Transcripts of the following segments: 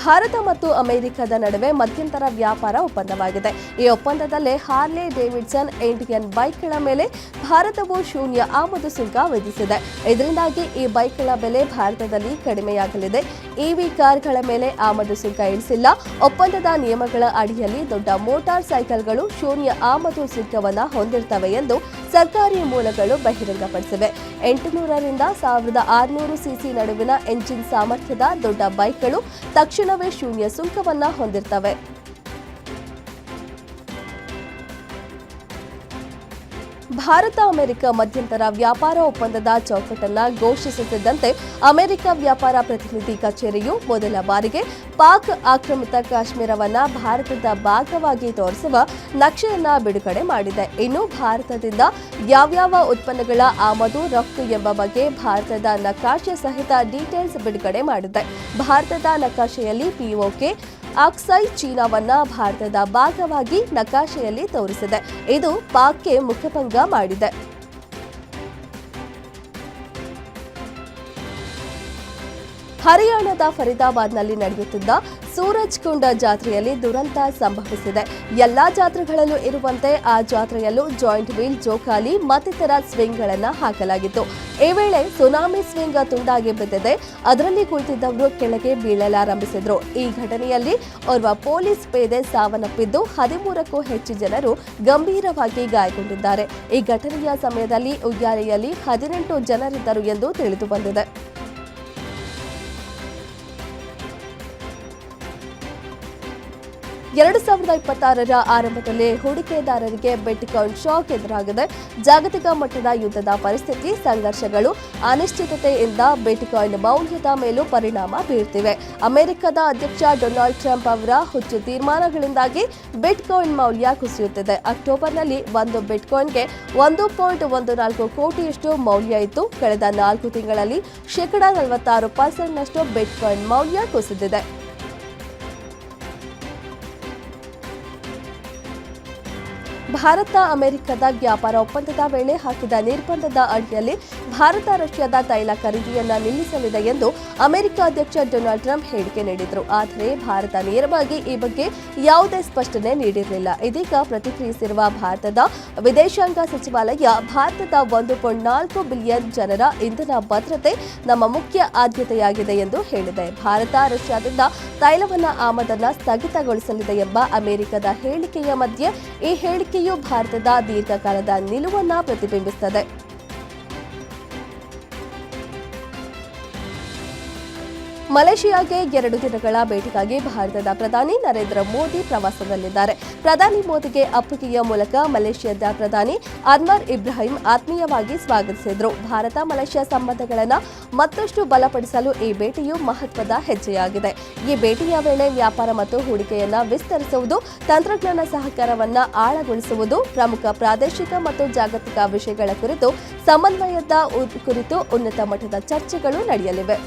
ಭಾರತ ಮತ್ತು ಅಮೆರಿಕದ ನಡುವೆ ಮಧ್ಯಂತರ ವ್ಯಾಪಾರ ಒಪ್ಪಂದವಾಗಿದೆ. ಈ ಒಪ್ಪಂದದಲ್ಲಿ ಹಾರ್ಲೆ ಡೇವಿಡ್ಸನ್ ಇಂಡಿಯನ್ ಬೈಕ್ಗಳ ಮೇಲೆ ಭಾರತವು ಶೂನ್ಯ ಆಮದು ಸುಂಕ ವಿಧಿಸಿದೆ. ಇದರಿಂದಾಗಿ ಈ ಬೈಕ್ಗಳ ಬೆಲೆ ಭಾರತದಲ್ಲಿ ಕಡಿಮೆಯಾಗಲಿದೆ. ಇವಿ ಕಾರ್ಗಳ ಮೇಲೆ ಆಮದು ಸುಂಕ ಇಳಿಸಿಲ್ಲ. ಒಪ್ಪಂದದ ನಿಯಮಗಳ ಅಡಿಯಲ್ಲಿ ದೊಡ್ಡ ಮೋಟಾರ್ ಸೈಕಲ್ಗಳು ಶೂನ್ಯ ಆಮದು ಸುಂಕವನ್ನು ಹೊಂದಿರುತ್ತವೆ ಎಂದು ಸರ್ಕಾರಿ ಮೂಲಗಳು ಬಹಿರಂಗಪಡಿಸಿವೆ. 800ರಿಂದ 1600 ಸಿಸಿ ನಡುವಿನ ಎಂಜಿನ್ ಸಾಮರ್ಥ್ಯದ ದೊಡ್ಡ ಬೈಕ್ಗಳು ತಕ್ಷಣವೇ ಶೂನ್ಯ ಸುಂಕವನ್ನು ಹೊಂದಿರುತ್ತವೆ. ಭಾರತ ಅಮೆರಿಕ ಮಧ್ಯಂತರ ವ್ಯಾಪಾರ ಒಪ್ಪಂದದ ಚೌಕಟ್ಟನ್ನು ಘೋಷಿಸುತ್ತಿದ್ದಂತೆ ಅಮೆರಿಕ ವ್ಯಾಪಾರ ಪ್ರತಿನಿಧಿ ಕಚೇರಿಯು ಮೊದಲ ಬಾರಿಗೆ ಪಾಕ್ ಆಕ್ರಮಿತ ಕಾಶ್ಮೀರವನ್ನು ಭಾರತದ ಭಾಗವಾಗಿ ತೋರಿಸುವ ನಕ್ಷೆಯನ್ನು ಬಿಡುಗಡೆ ಮಾಡಿದೆ. ಇನ್ನು ಭಾರತದಿಂದ ಯಾವ್ಯಾವ ಉತ್ಪನ್ನಗಳ ಆಮದು ರಫ್ತು ಎಂಬ ಬಗ್ಗೆ ಭಾರತದ ನಕಾಶೆ ಸಹಿತ ಡೀಟೇಲ್ಸ್ ಬಿಡುಗಡೆ ಮಾಡಿದೆ. ಭಾರತದ ನಕಾಶೆಯಲ್ಲಿ ಪಿಒಕೆ ಆಕ್ಸೈ ಚೀನಾವನ್ನ ಭಾರತದ ಭಾಗವಾಗಿ ನಕಾಶೆಯಲ್ಲಿ ತೋರಿಸಿದೆ. ಇದು ಪಾಕ್ಗೆ ಮುಖಭಂಗ ಮಾಡಿದೆ. ಹರಿಯಾಣದ ಫರೀದಾಬಾದ್ನಲ್ಲಿ ನಡೆಯುತ್ತಿದ್ದ ಸೂರಜ್ ಕುಂಡ ಜಾತ್ರೆಯಲ್ಲಿ ದುರಂತ ಸಂಭವಿಸಿದೆ. ಎಲ್ಲಾ ಜಾತ್ರೆಗಳಲ್ಲೂ ಇರುವಂತೆ ಆ ಜಾತ್ರೆಯಲ್ಲೂ ಜಾಯಿಂಟ್ ವೀಲ್, ಜೋಕಾಲಿ ಮತ್ತಿತರ ಸ್ವಿಂಗ್ಗಳನ್ನು ಹಾಕಲಾಗಿತ್ತು. ಈ ವೇಳೆ ಸುನಾಮಿ ಸ್ವಿಂಗ್ ತುಂಡಾಗಿ ಬಿದ್ದಿದೆ. ಅದರಲ್ಲಿ ಕುಳಿತಿದ್ದವರು ಕೆಳಗೆ ಬೀಳಲಾರಂಭಿಸಿದ್ರು. ಈ ಘಟನೆಯಲ್ಲಿ ಓರ್ವ ಪೊಲೀಸ್ ಪೇದೆ ಸಾವನ್ನಪ್ಪಿದ್ದು 13ಕ್ಕೂ ಹೆಚ್ಚು ಜನರು ಗಂಭೀರವಾಗಿ ಗಾಯಗೊಂಡಿದ್ದಾರೆ. ಈ ಘಟನೆಯ ಸಮಯದಲ್ಲಿ ಉಯ್ಯಾಲೆಯಲ್ಲಿ 18 ಜನರಿದ್ದರು ಎಂದು ತಿಳಿದು ಬಂದಿದೆ. 2026ರ ಆರಂಭದಲ್ಲಿ ಹೂಡಿಕೆದಾರರಿಗೆ ಬಿಟ್ಕಾಯಿನ್ ಶಾಕ್ ಎದುರಾಗಿದೆ. ಜಾಗತಿಕ ಮಟ್ಟದ ಯುದ್ಧದ ಪರಿಸ್ಥಿತಿ, ಸಂಘರ್ಷಗಳು, ಅನಿಶ್ಚಿತತೆಯಿಂದ ಬಿಟ್ಕಾಯಿನ್ ಮೌಲ್ಯದ ಮೇಲೂ ಪರಿಣಾಮ ಬೀರ್ತಿವೆ. ಅಮೆರಿಕದ ಅಧ್ಯಕ್ಷ ಡೊನಾಲ್ಡ್ ಟ್ರಂಪ್ ಅವರ ಹುಚ್ಚು ತೀರ್ಮಾನಗಳಿಂದಾಗಿ ಬಿಟ್ಕಾಯಿನ್ ಮೌಲ್ಯ ಕುಸಿಯುತ್ತಿದೆ. ಅಕ್ಟೋಬರ್ನಲ್ಲಿ ಒಂದು ಬಿಟ್ಕಾಯಿನ್ಗೆ 1.14 ಕೋಟಿಯಷ್ಟು ಮೌಲ್ಯ ಇತ್ತು. ಕಳೆದ 4 ತಿಂಗಳಲ್ಲಿ 46% ಬಿಟ್ಕಾಯಿನ್ ಮೌಲ್ಯ ಕುಸಿದಿದೆ. ಭಾರತ ಅಮೆರಿಕದ ವ್ಯಾಪಾರ ಒಪ್ಪಂದದ ವೇಳೆ ಹಾಕಿದ ನಿರ್ಬಂಧದ ಅಡಿಯಲ್ಲಿ ಭಾರತ ರಷ್ಯಾದ ತೈಲ ಖರೀದಿಯನ್ನು ನಿಲ್ಲಿಸಲಿದೆ ಎಂದು ಅಮೆರಿಕ ಅಧ್ಯಕ್ಷ ಡೊನಾಲ್ಡ್ ಟ್ರಂಪ್ ಹೇಳಿಕೆ ನೀಡಿದರು. ಆದರೆ ಭಾರತ ನೇರವಾಗಿ ಈ ಬಗ್ಗೆ ಯಾವುದೇ ಸ್ಪಷ್ಟನೆ ನೀಡಿರಲಿಲ್ಲ. ಇದೀಗ ಪ್ರತಿಕ್ರಿಯಿಸಿರುವ ಭಾರತದ ವಿದೇಶಾಂಗ ಸಚಿವಾಲಯ ಭಾರತದ 1.4 ಬಿಲಿಯನ್ ಜನರ ಇಂಧನ ಭದ್ರತೆ ನಮ್ಮ ಮುಖ್ಯ ಆದ್ಯತೆಯಾಗಿದೆ ಎಂದು ಹೇಳಿದೆ. ಭಾರತ ರಷ್ಯಾದಿಂದ ತೈಲವನ್ನ ಆಮದನ್ನು ಸ್ಥಗಿತಗೊಳಿಸಲಿದೆ ಎಂಬ ಅಮೆರಿಕದ ಹೇಳಿಕೆಯ ಮಧ್ಯೆ ಈ ಹೇಳಿಕೆಯು ಭಾರತದ ದೀರ್ಘಕಾಲದ ನಿಲುವನ್ನ ಪ್ರತಿಬಿಂಬಿಸುತ್ತದೆ. ಮಲೇಷಿಯಾಗೆ 2 ದಿನಗಳ ಭೇಟಿಗಾಗಿ ಭಾರತದ ಪ್ರಧಾನಿ ನರೇಂದ್ರ ಮೋದಿ ಪ್ರವಾಸದಲ್ಲಿದ್ದಾರೆ. ಪ್ರಧಾನಿ ಮೋದಿಗೆ ಅಪ್ಪುಗೆಯ ಮೂಲಕ ಮಲೇಷಿಯಾದ ಪ್ರಧಾನಿ ಅನ್ವರ್ ಇಬ್ರಾಹಿಂ ಆತ್ಮೀಯವಾಗಿ ಸ್ವಾಗತಿಸಿದರು. ಭಾರತ ಮಲೇಷಿಯಾ ಸಂಬಂಧಗಳನ್ನು ಮತ್ತಷ್ಟು ಬಲಪಡಿಸಲು ಈ ಭೇಟಿಯು ಮಹತ್ವದ ಹೆಜ್ಜೆಯಾಗಿದೆ. ಈ ಭೇಟಿಯ ವೇಳೆ ವ್ಯಾಪಾರ ಮತ್ತು ಹೂಡಿಕೆಯನ್ನು ವಿಸ್ತರಿಸುವುದು, ತಂತ್ರಜ್ಞಾನ ಸಹಕಾರವನ್ನು ಆಳಗೊಳಿಸುವುದು, ಪ್ರಮುಖ ಪ್ರಾದೇಶಿಕ ಮತ್ತು ಜಾಗತಿಕ ವಿಷಯಗಳ ಕುರಿತು ಸಮನ್ವಯದ ಕುರಿತು ಉನ್ನತ ಮಟ್ಟದ ಚರ್ಚೆಗಳು ನಡೆಯಲಿವೆ.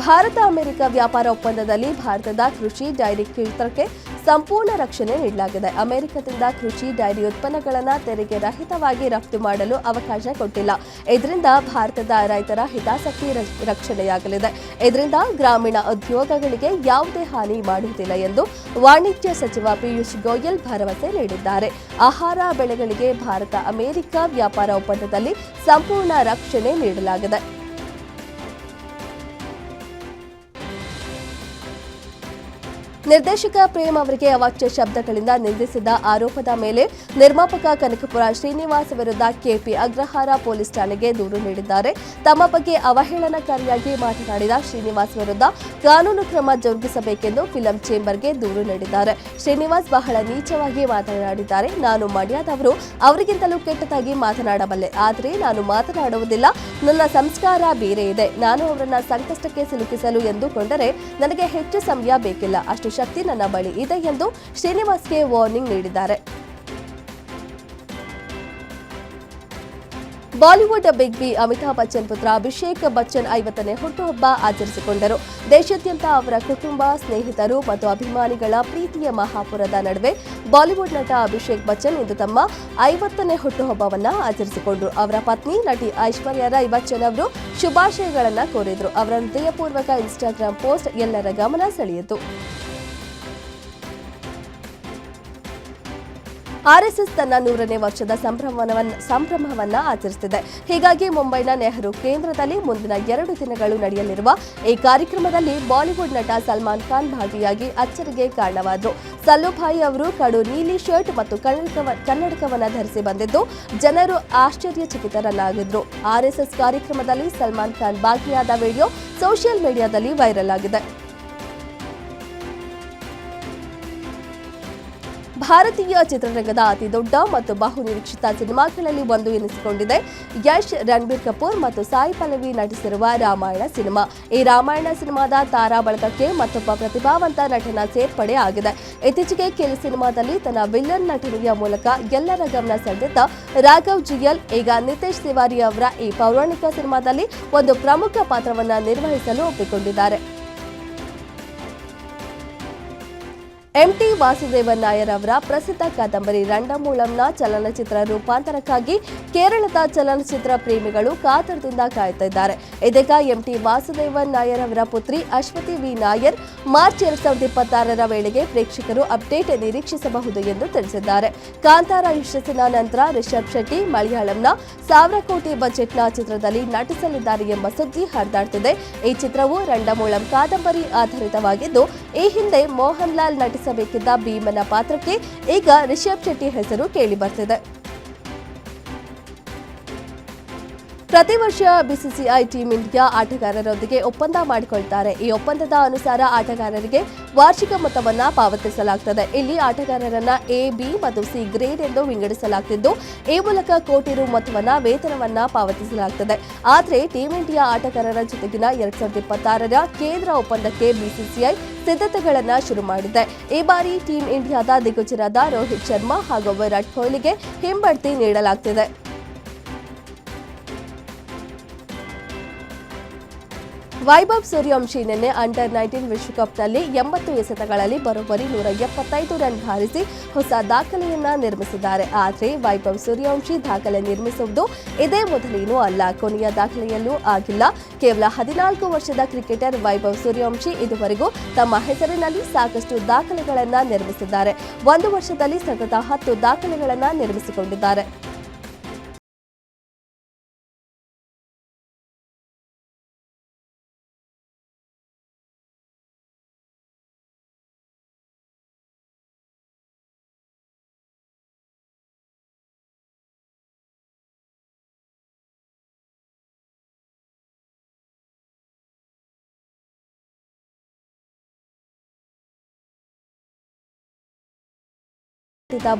ಭಾರತ ಅಮೆರಿಕ ವ್ಯಾಪಾರ ಒಪ್ಪಂದದಲ್ಲಿ ಭಾರತದ ಕೃಷಿ ಡೈರಿ ಕ್ಷೇತ್ರಕ್ಕೆ ಸಂಪೂರ್ಣ ರಕ್ಷಣೆ ನೀಡಲಾಗಿದೆ. ಅಮೆರಿಕದಿಂದ ಕೃಷಿ ಡೈರಿ ಉತ್ಪನ್ನಗಳನ್ನು ತೆರಿಗೆ ರಹಿತವಾಗಿ ರಫ್ತು ಮಾಡಲು ಅವಕಾಶ ಕೊಟ್ಟಿಲ್ಲ. ಇದರಿಂದ ಭಾರತದ ರೈತರ ಹಿತಾಸಕ್ತಿ ರಕ್ಷಣೆಯಾಗಲಿದೆ. ಇದರಿಂದ ಗ್ರಾಮೀಣ ಉದ್ಯೋಗಗಳಿಗೆ ಯಾವುದೇ ಹಾನಿ ಮಾಡುವುದಿಲ್ಲ ಎಂದು ವಾಣಿಜ್ಯ ಸಚಿವ ಪಿಯೂಷ್ ಗೋಯಲ್ ಭರವಸೆ ನೀಡಿದ್ದಾರೆ. ಆಹಾರ ಬೆಳೆಗಳಿಗೆ ಭಾರತ ಅಮೆರಿಕ ವ್ಯಾಪಾರ ಒಪ್ಪಂದದಲ್ಲಿ ಸಂಪೂರ್ಣ ರಕ್ಷಣೆ ನೀಡಲಾಗಿದೆ. ನಿರ್ದೇಶಕ ಪ್ರೇಮ್ ಅವರಿಗೆ ಅವಾಚ್ಯ ಶಬ್ದಗಳಿಂದ ನಿಂದಿಸಿದ ಆರೋಪದ ಮೇಲೆ ನಿರ್ಮಾಪಕ ಕನಕಪುರ ಶ್ರೀನಿವಾಸ್ ವಿರುದ್ಧ ಕೆಪಿ ಅಗ್ರಹಾರ ಪೊಲೀಸ್ ಠಾಣೆಗೆ ದೂರು ನೀಡಿದ್ದಾರೆ. ತಮ್ಮ ಬಗ್ಗೆ ಅವಹೇಳನಕಾರಿಯಾಗಿ ಮಾತನಾಡಿದ ಶ್ರೀನಿವಾಸ್ ವಿರುದ್ಧ ಕಾನೂನು ಕ್ರಮ ಜರುಗಿಸಬೇಕೆಂದು ಫಿಲಂ ಚೇಂಬರ್ಗೆ ದೂರು ನೀಡಿದ್ದಾರೆ. ಶ್ರೀನಿವಾಸ್ ಬಹಳ ನೀಚವಾಗಿ ಮಾತನಾಡಿದ್ದಾರೆ. ನಾನು ಮಂಡ್ಯದವರು, ಅವರಿಗಿಂತಲೂ ಕೆಟ್ಟದಾಗಿ ಮಾತನಾಡಬಲ್ಲೆ, ಆದರೆ ನಾನು ಮಾತನಾಡುವುದಿಲ್ಲ. ನನ್ನ ಸಂಸ್ಕಾರ ಬೇರೆ ಇದೆ. ನಾನು ಅವರನ್ನ ಸಂಕಷ್ಟಕ್ಕೆ ಸಿಲುಕಿಸಲು ಎಂದುಕೊಂಡರೆ ನನಗೆ ಹೆಚ್ಚು ಸಮಯ ಬೇಕಿಲ್ಲ. ಅಷ್ಟು ಶಕ್ತಿ ನನ್ನ ಬಳಿ ಇದೆ ಎಂದು ಶ್ರೀನಿವಾಸ್ಗೆ ವಾರ್ನಿಂಗ್ ನೀಡಿದ್ದಾರೆ. ಬಾಲಿವುಡ್ ಬಿಗ್ ಬಿ ಅಮಿತಾಬ್ ಬಚ್ಚನ್ ಪುತ್ರ ಅಭಿಷೇಕ್ ಬಚ್ಚನ್ 50ನೇ ಹುಟ್ಟುಹಬ್ಬ ಆಚರಿಸಿಕೊಂಡರು. ದೇಶಾದ್ಯಂತ ಅವರ ಕುಟುಂಬ, ಸ್ನೇಹಿತರು ಮತ್ತು ಅಭಿಮಾನಿಗಳ ಪ್ರೀತಿಯ ಮಹಾಪುರದ ನಡುವೆ ಬಾಲಿವುಡ್ ನಟ ಅಭಿಷೇಕ್ ಬಚ್ಚನ್ ಇಂದು ತಮ್ಮ 50ನೇ ಹುಟ್ಟುಹಬ್ಬವನ್ನು ಆಚರಿಸಿಕೊಂಡರು. ಅವರ ಪತ್ನಿ ನಟಿ ಐಶ್ವರ್ಯ ರೈ ಬಚ್ಚನ್ ಅವರು ಶುಭಾಶಯಗಳನ್ನು ಕೋರಿದರು. ಅವರ ಹೃದಯಪೂರ್ವಕ ಇನ್ಸ್ಟಾಗ್ರಾಂ ಪೋಸ್ಟ್ ಎಲ್ಲರ ಗಮನ ಸೆಳೆಯಿತು. ಆರ್ಎಸ್ಎಸ್ ತನ್ನ 100ನೇ ವರ್ಷದ ಸಂಭ್ರಮವನ್ನ ಆಚರಿಸುತ್ತಿದೆ. ಹೀಗಾಗಿ ಮುಂಬೈನ ನೆಹರು ಕೇಂದ್ರದಲ್ಲಿ ಮುಂದಿನ 2 ದಿನಗಳು ನಡೆಯಲಿರುವ ಈ ಕಾರ್ಯಕ್ರಮದಲ್ಲಿ ಬಾಲಿವುಡ್ ನಟ ಸಲ್ಮಾನ್ ಖಾನ್ ಭಾಗಿಯಾಗಿ ಅಚ್ಚರಿಗೆ ಕಾರಣವಾದರು. ಸಲ್ಲುಭಾಯಿ ಅವರು ಕಡು ನೀಲಿ ಶರ್ಟ್ ಮತ್ತು ಕನ್ನಡಕವನ್ನು ಧರಿಸಿ ಬಂದಿದ್ದು ಜನರು ಆಶ್ಚರ್ಯಚಕಿತರನ್ನಾಗಿದ್ರು. ಆರ್ಎಸ್ಎಸ್ ಕಾರ್ಯಕ್ರಮದಲ್ಲಿ ಸಲ್ಮಾನ್ ಖಾನ್ ಭಾಗಿಯಾದ ವಿಡಿಯೋ ಸೋಷಿಯಲ್ ಮೀಡಿಯಾದಲ್ಲಿ ವೈರಲ್ ಆಗಿದೆ. ಭಾರತೀಯ ಚಿತ್ರರಂಗದ ಅತಿದೊಡ್ಡ ಮತ್ತು ಬಹುನಿರೀಕ್ಷಿತ ಸಿನಿಮಾಗಳಲ್ಲಿ ಒಂದು ಎನಿಸಿಕೊಂಡಿದೆ ಯಶ್, ರಣಬೀರ್ ಕಪೂರ್ ಮತ್ತು ಸಾಯಿ ಪಲ್ಲವಿ ನಟಿಸಿರುವ ರಾಮಾಯಣ ಸಿನಿಮಾ. ಈ ರಾಮಾಯಣ ಸಿನಿಮಾದ ತಾರಾ ಬಳಗಕ್ಕೆ ಮತ್ತೊಬ್ಬ ಪ್ರತಿಭಾವಂತ ನಟನ ಸೇರ್ಪಡೆ ಆಗಿದೆ. ಇತ್ತೀಚೆಗೆ ಕೆಲ ಸಿನಿಮಾದಲ್ಲಿ ತನ್ನ ವಿಲನ್ ನಟನೆಯ ಮೂಲಕ ಎಲ್ಲರ ಗಮನ ಸೆಳೆದಿದ್ದ ರಾಘವ್ ಜಿಯಲ್ ಈಗ ನಿತೇಶ್ ತಿವಾರಿ ಅವರ ಈ ಪೌರಾಣಿಕ ಸಿನಿಮಾದಲ್ಲಿ ಒಂದು ಪ್ರಮುಖ ಪಾತ್ರವನ್ನು ನಿರ್ವಹಿಸಲು ಒಪ್ಪಿಕೊಂಡಿದ್ದಾರೆ. ಎಂಟಿ ವಾಸುದೇವನ್ ನಾಯರ್ ಅವರ ಪ್ರಸಿದ್ಧ ಕಾದಂಬರಿ ರಂಡಮೂಳಂನ ಚಲನಚಿತ್ರ ರೂಪಾಂತರಕ್ಕಾಗಿ ಕೇರಳದ ಚಲನಚಿತ್ರ ಪ್ರೇಮಿಗಳು ಕಾತರದಿಂದ ಕಾಯುತ್ತಿದ್ದಾರೆ. ಇದೀಗ ಎಂಟಿ ವಾಸುದೇವನ್ ನಾಯರ್ ಅವರ ಪುತ್ರಿ ಅಶ್ವತಿ ವಿ ನಾಯರ್ ಮಾರ್ಚ್ 2026ರ ವೇಳೆಗೆ ಪ್ರೇಕ್ಷಕರು ಅಪ್ಡೇಟ್ ನಿರೀಕ್ಷಿಸಬಹುದು ಎಂದು ತಿಳಿಸಿದ್ದಾರೆ. ಕಾಂತಾರ ಯಶಸ್ಸಿನ ನಂತರ ರಿಷಬ್ ಶೆಟ್ಟಿ ಮಲಯಾಳಂನ 1000 ಕೋಟಿ ಬಜೆಟ್ನ ಚಿತ್ರದಲ್ಲಿ ನಟಿಸಲಿದ್ದಾರೆ ಎಂಬ ಸುದ್ದಿ ಹರಿದಾಡ್ತಿದೆ. ಈ ಚಿತ್ರವು ರಂಡಮೂಳಂ ಕಾದಂಬರಿ ಆಧಾರಿತವಾಗಿದ್ದು ಈ ಹಿಂದೆ ಮೋಹನ್ ಲಾಲ್ ನಟಿಸಬೇಕಿದ್ದ ಭೀಮನ ಪಾತ್ರಕ್ಕೆ ಈಗ ರಿಷಬ್ ಶೆಟ್ಟಿ ಹೆಸರು ಕೇಳಿಬರ್ತಿದೆ. ಪ್ರತಿ ವರ್ಷ ಬಿಸಿಸಿಐ ಟೀಮ್ ಇಂಡಿಯಾ ಆಟಗಾರರೊಂದಿಗೆ ಒಪ್ಪಂದ ಮಾಡಿಕೊಳ್ತಾರೆ. ಈ ಒಪ್ಪಂದದ ಅನುಸಾರ ಆಟಗಾರರಿಗೆ ವಾರ್ಷಿಕ ಮೊತ್ತವನ್ನು ಪಾವತಿಸಲಾಗುತ್ತದೆ. ಇಲ್ಲಿ ಆಟಗಾರರನ್ನ ಎ, ಬಿ ಮತ್ತು ಸಿ ಗ್ರೇಡ್ ಎಂದು ವಿಂಗಡಿಸಲಾಗುತ್ತಿದ್ದು ಈ ಮೂಲಕ ಕೋಟಿ ರು ಮೊತ್ತವನ್ನ ವೇತನವನ್ನ ಪಾವತಿಸಲಾಗುತ್ತದೆ. ಆದರೆ ಟೀಮ್ ಇಂಡಿಯಾ ಆಟಗಾರರ ಜೊತೆಗಿನ 2026ರ ಕೇಂದ್ರ ಒಪ್ಪಂದಕ್ಕೆ ಬಿಸಿಸಿಐ ಸಿದ್ಧತೆಗಳನ್ನು ಶುರು ಮಾಡಿದೆ. ಈ ಬಾರಿ ಟೀಮ್ ಇಂಡಿಯಾದ ದಿಗ್ಗಜರಾದ ರೋಹಿತ್ ಶರ್ಮಾ ಹಾಗೂ ವಿರಾಟ್ ಕೊಹ್ಲಿಗೆ ಹಿಂಬಡ್ತಿ ನೀಡಲಾಗುತ್ತಿದೆ. ವೈಭವ್ ಸೂರ್ಯವಂಶಿ ನಿನ್ನೆ ಅಂಡರ್-19 ವಿಶ್ವಕಪ್ನಲ್ಲಿ 80 ಎಸೆತಗಳಲ್ಲಿ ಬರೋಬ್ಬರಿ 175 ರನ್ ಬಾರಿಸಿ ಹೊಸ ದಾಖಲೆಯನ್ನ ನಿರ್ಮಿಸಿದ್ದಾರೆ. ಆದರೆ ವೈಭವ್ ಸೂರ್ಯವಂಶಿ ದಾಖಲೆ ನಿರ್ಮಿಸುವುದು ಇದೇ ಮೊದಲೇನೂ ಅಲ್ಲ, ಕೊನೆಯ ದಾಖಲೆಯಲ್ಲೂ ಆಗಿಲ್ಲ. ಕೇವಲ 14 ವರ್ಷದ ಕ್ರಿಕೆಟರ್ ವೈಭವ್ ಸೂರ್ಯವಂಶಿ ಇದುವರೆಗೂ ತಮ್ಮ ಹೆಸರಿನಲ್ಲಿ ಸಾಕಷ್ಟು ದಾಖಲೆಗಳನ್ನು ನಿರ್ಮಿಸಿದ್ದಾರೆ. 1 ವರ್ಷದಲ್ಲಿ ಸತತ 10 ದಾಖಲೆಗಳನ್ನು ನಿರ್ಮಿಸಿಕೊಂಡಿದ್ದಾರೆ.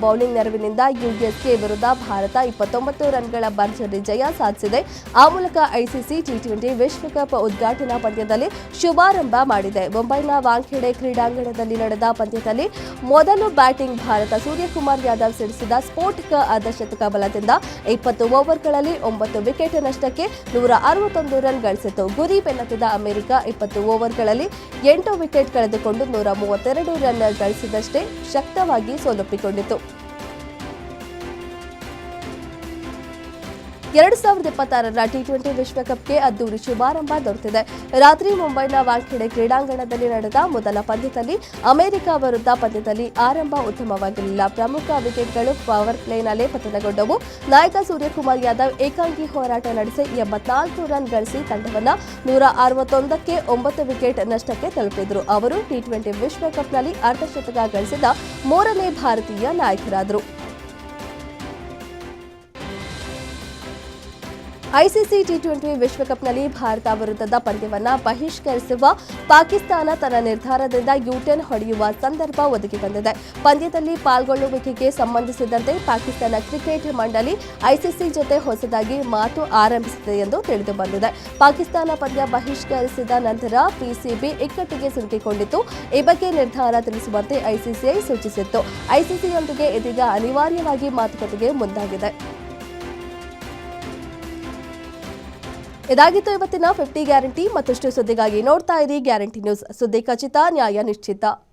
ಬೌಲಿಂಗ್ ನೆರವಿನಿಂದ ಯುಎಸ್ಎ ವಿರುದ್ಧ ಭಾರತ 29 ರನ್ಗಳ ಭರ್ಜರಿ ಜಯ ಸಾಧಿಸಿದೆ. ಆ ಮೂಲಕ ಐಸಿಸಿ ಟಿ20 ವಿಶ್ವಕಪ್ ಉದ್ಘಾಟನಾ ಪಂದ್ಯದಲ್ಲಿ ಶುಭಾರಂಭ ಮಾಡಿದೆ. ಮುಂಬೈನ ವಾಂಖೇಡೆ ಕ್ರೀಡಾಂಗಣದಲ್ಲಿ ನಡೆದ ಪಂದ್ಯದಲ್ಲಿ ಮೊದಲು ಬ್ಯಾಟಿಂಗ್ ಭಾರತ ಸೂರ್ಯಕುಮಾರ್ ಯಾದವ್ ಸಿಡಿಸಿದ ಸ್ಫೋಟಕ ಅರ್ಧಶತಕ ಬಲದಿಂದ 20 ಓವರ್ಗಳಲ್ಲಿ 9 ವಿಕೆಟ್ ನಷ್ಟಕ್ಕೆ 161 ರನ್ ಗಳಿಸಿತು. ಗುರಿ ಬೆನ್ನತ್ತಿದ ಅಮೆರಿಕ 20 ಓವರ್ಗಳಲ್ಲಿ 8 ವಿಕೆಟ್ ಕಳೆದುಕೊಂಡು 132 ರನ್ ಗಳಿಸಿದಷ್ಟೇ ಶಕ್ತವಾಗಿ ಸೋಲೊಪ್ಪಿಕೊಂಡಿತು. 2026ರ ಟಿ20 ವಿಶ್ವಕಪ್ಗೆ ಅದ್ದೂರಿ ಶುಭಾರಂಭ ದೊರೆತಿದೆ. ರಾತ್ರಿ ಮುಂಬೈನ ವಾಂಖೇಡೆ ಕ್ರೀಡಾಂಗಣದಲ್ಲಿ ನಡೆದ ಮೊದಲ ಪಂದ್ಯದಲ್ಲಿ ಅಮೆರಿಕ ವಿರುದ್ಧ ಪಂದ್ಯದಲ್ಲಿ ಆರಂಭ ಉತ್ತಮವಾಗಿರಲಿಲ್ಲ. ಪ್ರಮುಖ ವಿಕೆಟ್ಗಳು ಪವರ್ ಪ್ಲೇನಲ್ಲೇ ಪತನಗೊಂಡವು. ನಾಯಕ ಸೂರ್ಯಕುಮಾರ್ ಯಾದವ್ ಏಕಾಂಗಿ ಹೋರಾಟ ನಡೆಸಿ 84 ರನ್ ಗಳಿಸಿ ತಂಡವನ್ನು 161ಕ್ಕೆ 9 ವಿಕೆಟ್ ನಷ್ಟಕ್ಕೆ ತಲುಪಿದರು. ಅವರು ಟಿ20 ವಿಶ್ವಕಪ್ನಲ್ಲಿ ಅರ್ಧಶತಕ ಗಳಿಸಿದ 3ನೇ ಭಾರತೀಯ ನಾಯಕರಾದರು. ಐಸಿಸಿ ಟಿ20 ವಿಶ್ವಕಪ್ನಲ್ಲಿ ಭಾರತ ವಿರುದ್ಧದ ಪಂದ್ಯವನ್ನು ಬಹಿಷ್ಕರಿಸುವ ಪಾಕಿಸ್ತಾನ ತನ್ನ ನಿರ್ಧಾರದಿಂದ ಯೂಟರ್ನ್ ಹೊಡೆಯುವ ಸಂದರ್ಭ ಒದಗಿ ಬಂದಿದೆ. ಪಂದ್ಯದಲ್ಲಿ ಪಾಲ್ಗೊಳ್ಳುವಿಕೆಗೆ ಸಂಬಂಧಿಸಿದಂತೆ ಪಾಕಿಸ್ತಾನ ಕ್ರಿಕೆಟ್ ಮಂಡಳಿ ಐಸಿಸಿ ಜೊತೆ ಹೊಸದಾಗಿ ಮಾತು ಆರಂಭಿಸಿದೆ ಎಂದು ತಿಳಿದು ಬಂದಿದೆ. ಪಾಕಿಸ್ತಾನ ಪಂದ್ಯ ಬಹಿಷ್ಕರಿಸಿದ ನಂತರ ಪಿಸಿಬಿ ಇಕ್ಕಟ್ಟಿಗೆ ಸಿಲುಕಿಕೊಂಡಿತ್ತು. ಈ ಬಗ್ಗೆ ನಿರ್ಧಾರ ತಿಳಿಸುವಂತೆ ಐಸಿಸಿಐ ಸೂಚಿಸಿತ್ತು. ಐಸಿಸಿಯೊಂದಿಗೆ ಇದೀಗ ಅನಿವಾರ್ಯವಾಗಿ ಮಾತುಕತೆಗೆ ಮುಂದಾಗಿದೆ. ಇದಾಗಿತ್ತು ಇವತ್ತಿನ 50 ಗ್ಯಾರಂಟಿ. ಮತ್ತಷ್ಟು ಸುದ್ದಿಗಾಗಿ ನೋಡ್ತಾ ಇರಿ ಗ್ಯಾರಂಟಿ ನ್ಯೂಸ್. ಸುದ್ದಿ ಖಚಿತ, ನ್ಯಾಯ ನಿಶ್ಚಿತ.